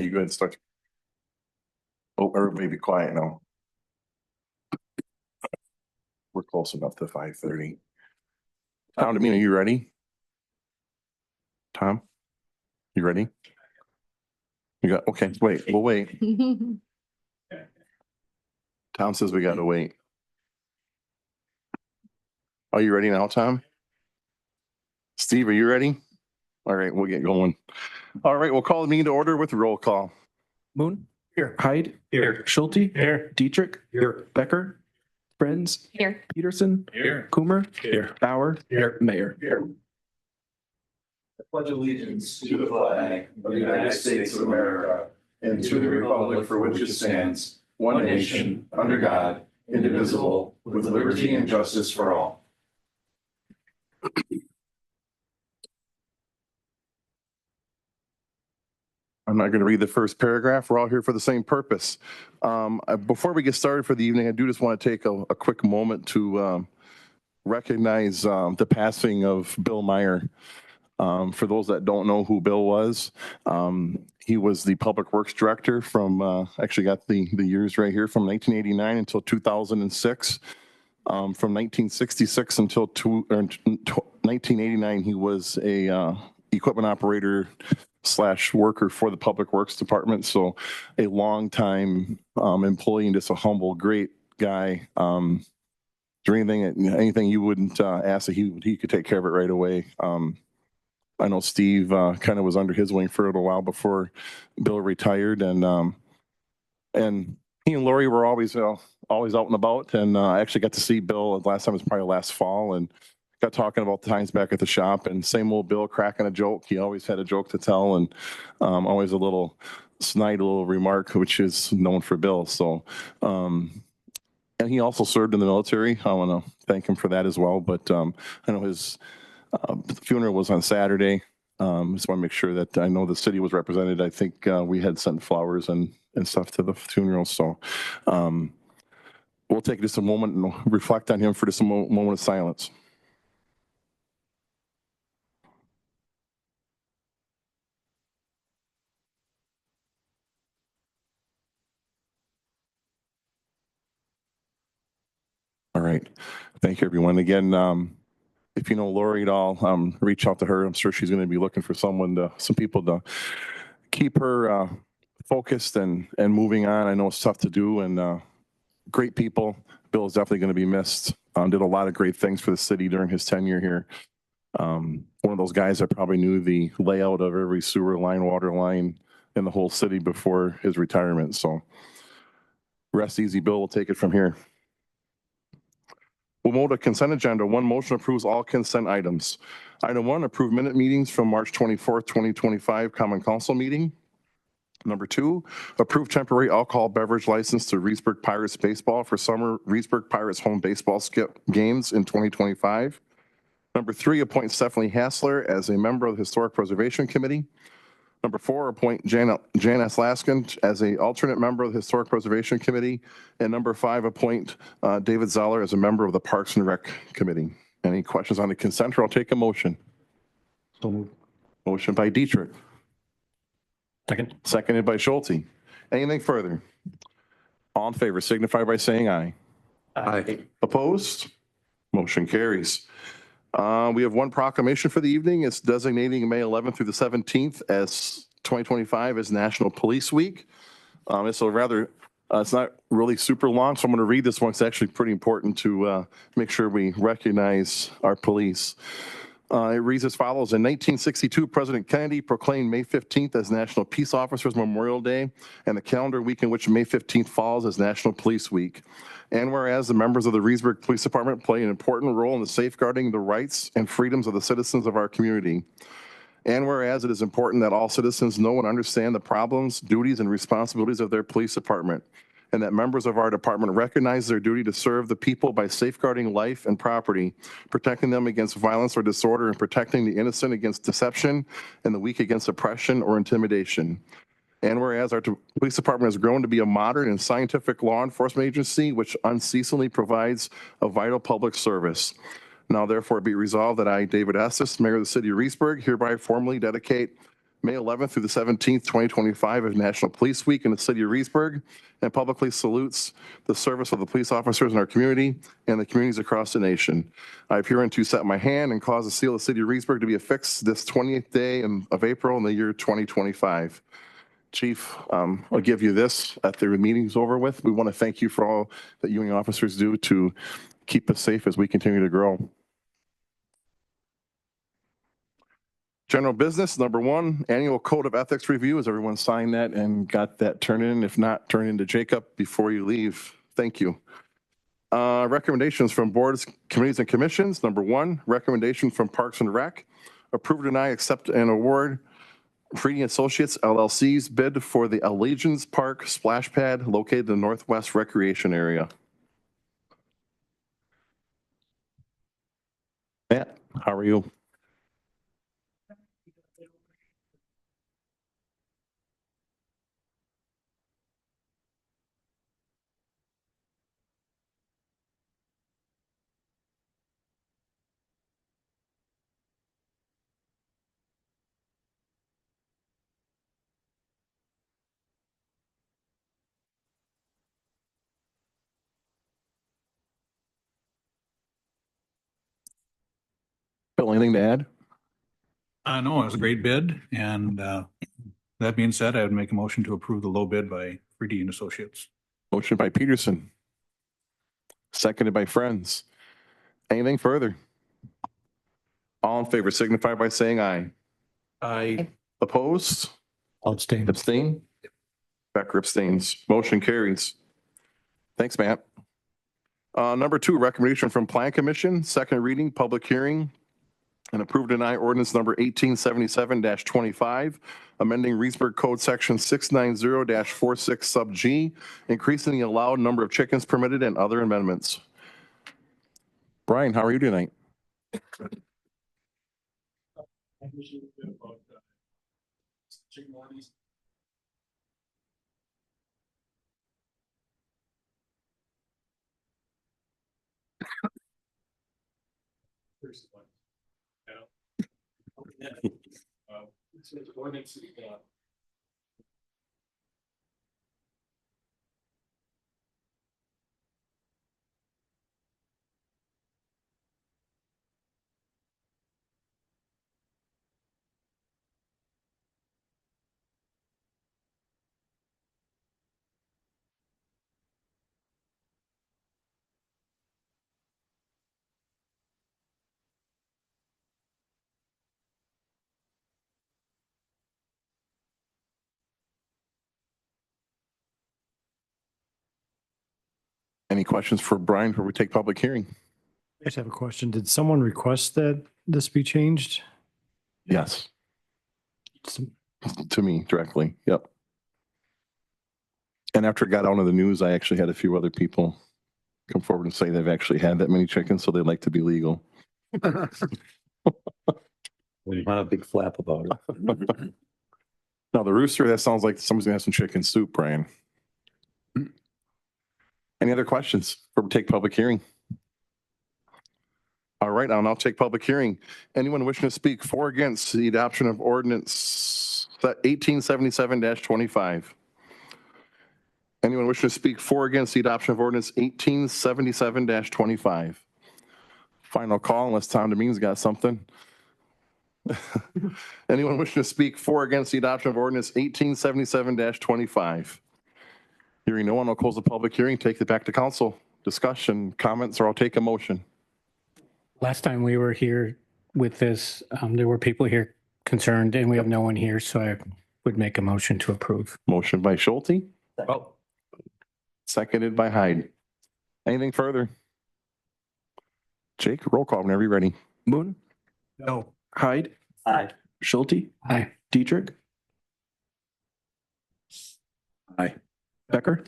You go ahead and start. Oh, everybody be quiet now. We're close enough to 5:30. Tom, are you ready? Tom, you ready? You got, okay, wait, we'll wait. Tom says we gotta wait. Are you ready now, Tom? Steve, are you ready? All right, we'll get going. All right, we'll call the meeting to order with roll call. Moon. Here. Hyde. Here. Schulte. Here. Dietrich. Here. Becker. Friends. Here. Peterson. Here. Coomer. Here. Bauer. Here. Mayor. Here. I pledge allegiance to the flag of the United States of America and to the republic for which it stands, one nation, under God, indivisible, with liberty and justice for all. I'm not going to read the first paragraph. We're all here for the same purpose. Before we get started for the evening, I do just want to take a quick moment to recognize the passing of Bill Meyer. For those that don't know who Bill was, he was the Public Works Director from, actually got the years right here, from 1989 until 2006. From 1966 until 1989, he was a equipment operator / worker for the Public Works Department. So a long time employee and just a humble, great guy. Is there anything you wouldn't ask that he could take care of it right away? I know Steve kind of was under his wing for a little while before Bill retired, and he and Lori were always out and about. And I actually got to see Bill last time, it was probably last fall, and got talking about the times back at the shop, and same old Bill cracking a joke. He always had a joke to tell, and always a little snide little remark, which is known for Bill. So, and he also served in the military. I want to thank him for that as well. But I know his funeral was on Saturday. Just want to make sure that I know the city was represented. I think we had sent flowers and stuff to the funeral. So we'll take just a moment and reflect on him for just a moment of silence. All right. Thank you, everyone. Again, if you know Lori at all, reach out to her. I'm sure she's going to be looking for some people to keep her focused and moving on. I know it's tough to do, and great people. Bill is definitely going to be missed. Did a lot of great things for the city during his tenure here. One of those guys that probably knew the layout of every sewer line, water line in the whole city before his retirement. So rest easy, Bill. We'll take it from here. We'll move to consent agenda. One motion approves all consent items. Item 1, approve minute meetings from March 24th, 2025 Common Council meeting. Number 2, approve temporary alcohol beverage license to Reedsburg Pirates baseball for summer Reedsburg Pirates home baseball games in 2025. Number 3, appoint Stephanie Hassler as a member of the Historic Preservation Committee. Number 4, appoint Janice Laskin as an alternate member of the Historic Preservation Committee. And number 5, appoint David Zoller as a member of the Parks and Rec Committee. Any questions on the consent, or I'll take a motion? So moved. Motion by Dietrich. Second. Seconded by Schulte. Anything further? All in favor signify by saying aye. Aye. Opposed? Motion carries. We have one proclamation for the evening. It's designating May 11th through the 17th as 2025 as National Police Week. It's a rather, it's not really super long, so I'm going to read this one. It's actually pretty important to make sure we recognize our police. It reads as follows. In 1962, President Kennedy proclaimed May 15th as National Peace Officers Memorial Day, and the calendar week in which May 15th falls as National Police Week. And whereas the members of the Reedsburg Police Department play an important role in the safeguarding the rights and freedoms of the citizens of our community. And whereas it is important that all citizens know and understand the problems, duties, and responsibilities of their police department, and that members of our department recognize their duty to serve the people by safeguarding life and property, protecting them against violence or disorder, and protecting the innocent against deception and the weak against oppression or intimidation. And whereas our police department has grown to be a modern and scientific law enforcement agency which unceasingly provides a vital public service. Now therefore be resolved that I, David Estes, Mayor of the City of Reedsburg, hereby formally dedicate May 11th through the 17th, 2025 is National Police Week in the city of Reedsburg, and publicly salutes the service of the police officers in our community and the communities across the nation. I have hereunto set my hand and cause the seal of the city of Reedsburg to be affixed this 20th day of April in the year 2025. Chief, I'll give you this after the meeting's over with. We want to thank you for all that you and your officers do to keep us safe as we continue to grow. General business, number 1, annual code of ethics review. Has everyone signed that and got that turned in? If not, turn in to Jacob before you leave. Thank you. Recommendations from boards, committees, and commissions. Number 1, recommendation from Parks and Rec. Approve, deny, accept, and award Freedy Associates LLC's bid for the Allegiance Park splash pad located in the Northwest Recreation Area. Matt, how are you? Bill, anything to add? No, it was a great bid, and that being said, I would make a motion to approve the low bid by Freedy and Associates. Motion by Peterson. Seconded by Friends. Anything further? All in favor signify by saying aye. Aye. Opposed? I'll abstain. Abstain? Becker abstains. Motion carries. Thanks, Matt. Number 2, recommendation from Plan Commission, second reading, public hearing, and approve deny ordinance number 1877-25, amending Reedsburg Code Section 690-46 sub G, increasing the allowed number of chickens permitted and other amendments. Brian, how are you tonight? Any questions for Brian before we take public hearing? I just have a question. Did someone request that this be changed? Yes. To me directly. Yep. And after it got out on the news, I actually had a few other people come forward and say they've actually had that many chickens, so they'd like to be legal. We want a big flap about it. Now the rooster, that sounds like somebody's gonna have some chicken soup, Brian. Any other questions for take public hearing? All right, I'll now take public hearing. Anyone wishing to speak for or against the adoption of ordinance 1877-25? Anyone wishing to speak for or against the adoption of ordinance 1877-25? Final call unless Tom Deming's got something. Anyone wishing to speak for or against the adoption of ordinance 1877-25? Hearing no one, I'll close the public hearing, take it back to council. Discussion, comments, or I'll take a motion. Last time we were here with this, there were people here concerned, and we have no one here, so I would make a motion to approve. Motion by Schulte, Oh, seconded by Hyde. Anything further? Jake, roll call whenever you're ready. Moon, no. Hyde, Aye. Schulte, Aye. Dietrich, Aye. Becker,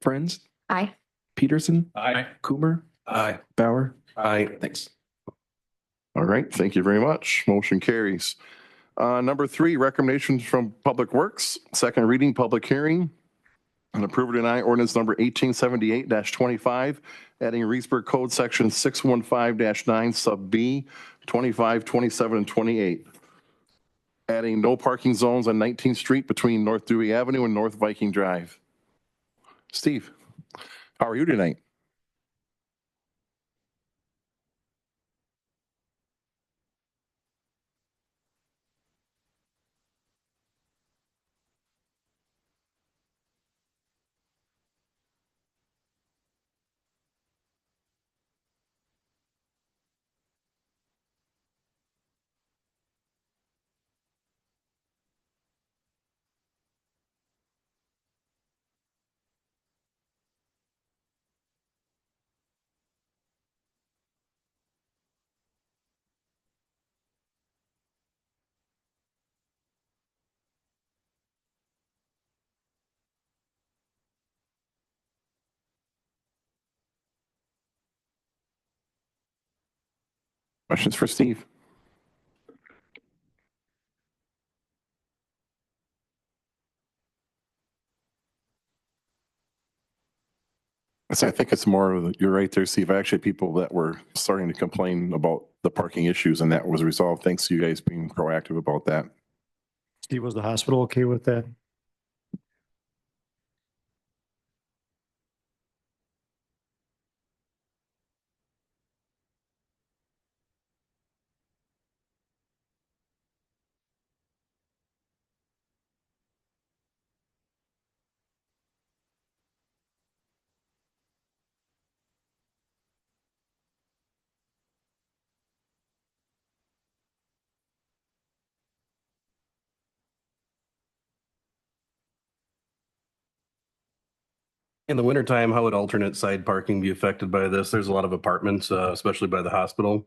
Friends, Aye. Peterson, Aye. Coomer, Aye. Bauer. Aye. Thanks. All right, thank you very much. Motion carries. Number 3, recommendations from Public Works, second reading, public hearing, and approve or deny ordinance number 1878-25, adding Reedsburg Code Section 615-9 sub B, 25, 27, and 28. adding no parking zones on 19th Street between North Dewey Avenue and North Viking Drive. Steve, how are you tonight? Questions for Steve? So I think it's more of, you're right there, Steve. Actually, people that were starting to complain about the parking issues, and that was resolved thanks to you guys being proactive about that. Steve, was the hospital okay with that? In the wintertime, how would alternate side parking be affected by this? There's a lot of apartments, especially by the hospital.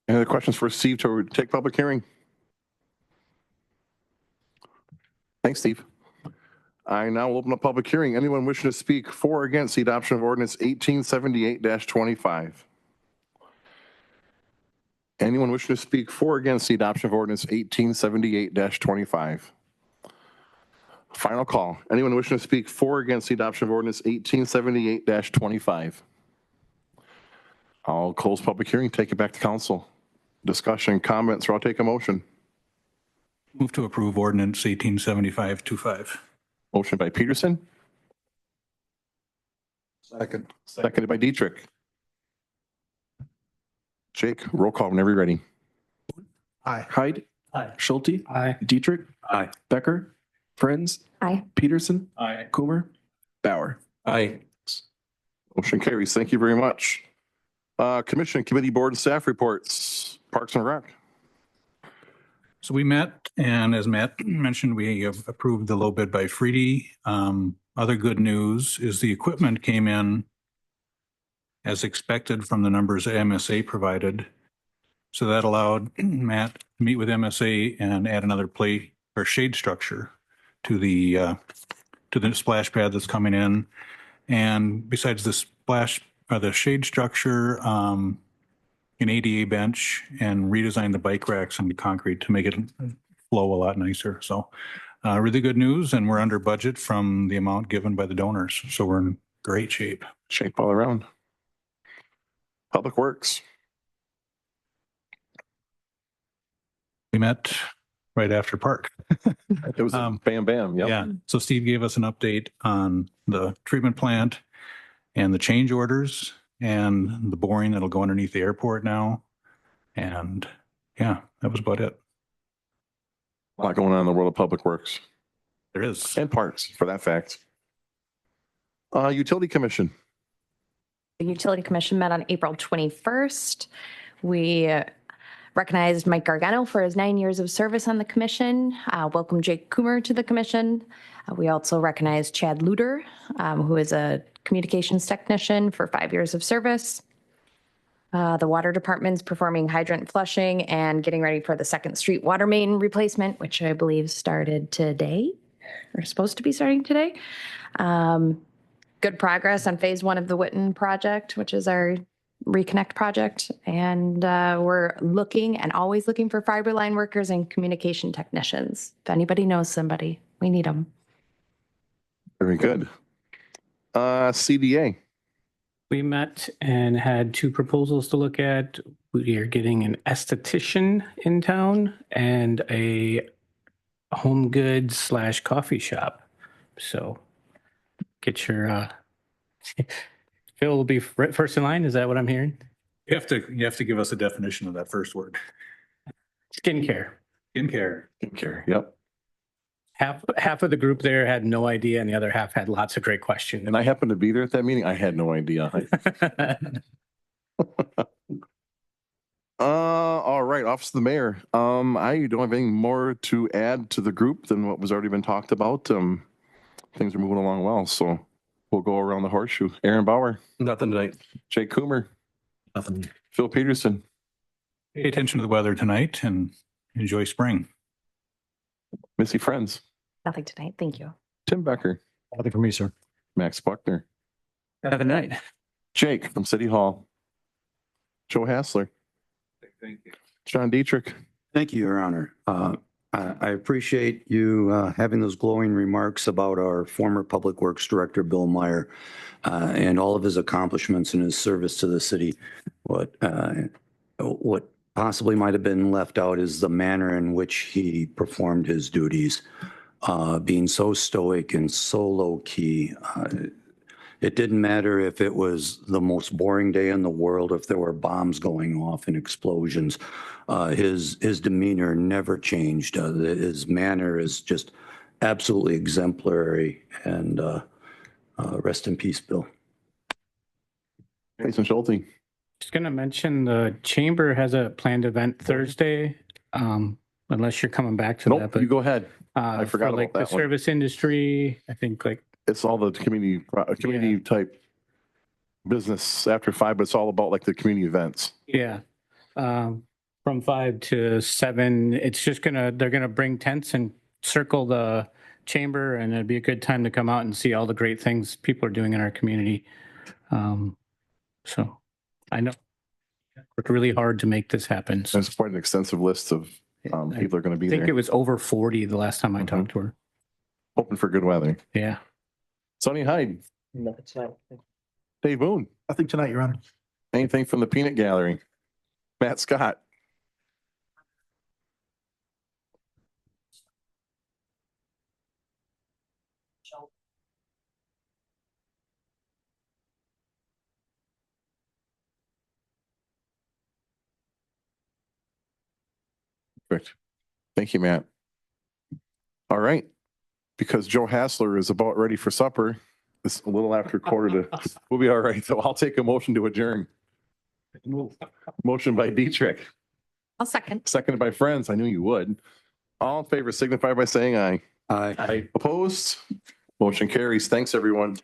Any other questions for Steve to take public hearing? Thanks, Steve. I now will open a public hearing. Anyone wishing to speak for or against the adoption of ordinance 1878-25? Anyone wishing to speak for or against the adoption of ordinance 1878-25? Final call. Anyone wishing to speak for or against the adoption of ordinance 1878-25? I'll close public hearing, take it back to council. Discussion, comments, or I'll take a motion. Move to approve ordinance 1875-25. Motion by Peterson, Second. seconded by Dietrich. Jake, roll call whenever you're ready. Aye. Hyde. Aye. Schulte. Aye. Dietrich. Aye. Becker. Friends. Aye. Peterson. Aye. Coomer. Bauer. Aye. Motion carries. Thank you very much. Commission, committee, board, and staff reports. Parks and Rec. So we met, and as Matt mentioned, we have approved the low bid by Freedy. Other good news is the equipment came in as expected from the numbers MSA provided. So that allowed Matt to meet with MSA and add another play or shade structure to the splash pad that's coming in. And besides the the shade structure, an ADA bench, and redesign the bike racks into concrete to make it flow a lot nicer. So really good news, and we're under budget from the amount given by the donors. So we're in great shape. Shape all around. Public Works. We met right after Park. It was bam, bam. Yep. Yeah. So Steve gave us an update on the treatment plant and the change orders and the boring that'll go underneath the airport now. And yeah, that was about it. A lot going on in the world of Public Works There is. and parks, for that fact. Utility Commission. The Utility Commission met on April 21st. We recognized Mike Gargano for his 9 years of service on the commission. Welcome Jake Coomer to the commission. We also recognized Chad Luter, who is a communications technician for 5 years of service. The water department's performing hydrant flushing and getting ready for the 2nd Street water main replacement, which I believe started today, or supposed to be starting today. Good progress on phase 1 of the Witten project, which is our reconnect project. And we're looking and always looking for fiber line workers and communication technicians. If anybody knows somebody, we need them. Very good. CDA. We met and had two proposals to look at. We are getting an esthetician in town and a home goods / coffee shop. So get your Phil will be first in line. Is that what I'm hearing? You have to give us a definition of that first word. Skincare. Skincare. Care. Yep. Half of the group there had no idea, and the other half had lots of great questions. And I happened to be there at that meeting. I had no idea. All right, Office of the Mayor. I don't have any more to add to the group than what was already been talked about. Things are moving along well, so we'll go around the horseshoe. Aaron Bauer, Nothing tonight. Jake Coomer, Nothing. Phil Peterson, Pay attention to the weather tonight and enjoy spring. Missy Friends, Nothing tonight. Thank you. Tim Becker, Nothing for me, sir. Max Buckner, Have a night. Jake from City Hall, Joe Hassler, Thank you. John Dietrich. Thank you, Your Honor. I appreciate you having those glowing remarks about our former Public Works Director, Bill Meyer, and all of his accomplishments and his service to the city. What possibly might have been left out is the manner in which he performed his duties, being so stoic and so low key. It didn't matter if it was the most boring day in the world, if there were bombs going off and explosions. His demeanor never changed. His manner is just absolutely exemplary. And rest in peace, Bill. Jason Schulte. Just going to mention the chamber has a planned event Thursday, unless you're coming back to that. Nope, But you go ahead. I forgot for, like about that the one. service industry, I think like It's all the community type business after 5, but it's all about like the community events. yeah, from 5 to 7. It's just they're gonna bring tents and circle the chamber, and it'd be a good time to come out and see all the great things people are doing in our community. So I know worked really hard to make this happen. So There's quite an extensive list of people are going to be I think there. it was over 40 the last time I talked to her. Hoping for good weather. Yeah. Sonny Hyde, Dave Boone, Nothing tonight, Your Honor. anything from the Peanut Gallery? Matt Scott. Perfect. Thank you, Matt. All right. Because Joe Hassler is about ready for supper, it's a little after quarter to, we'll be all right. So I'll take a motion to adjourn. Motion by Dietrich, I'll second. seconded by Friends. I knew you would. All in favor signify by saying aye. Aye. Opposed? Motion carries. Thanks, everyone.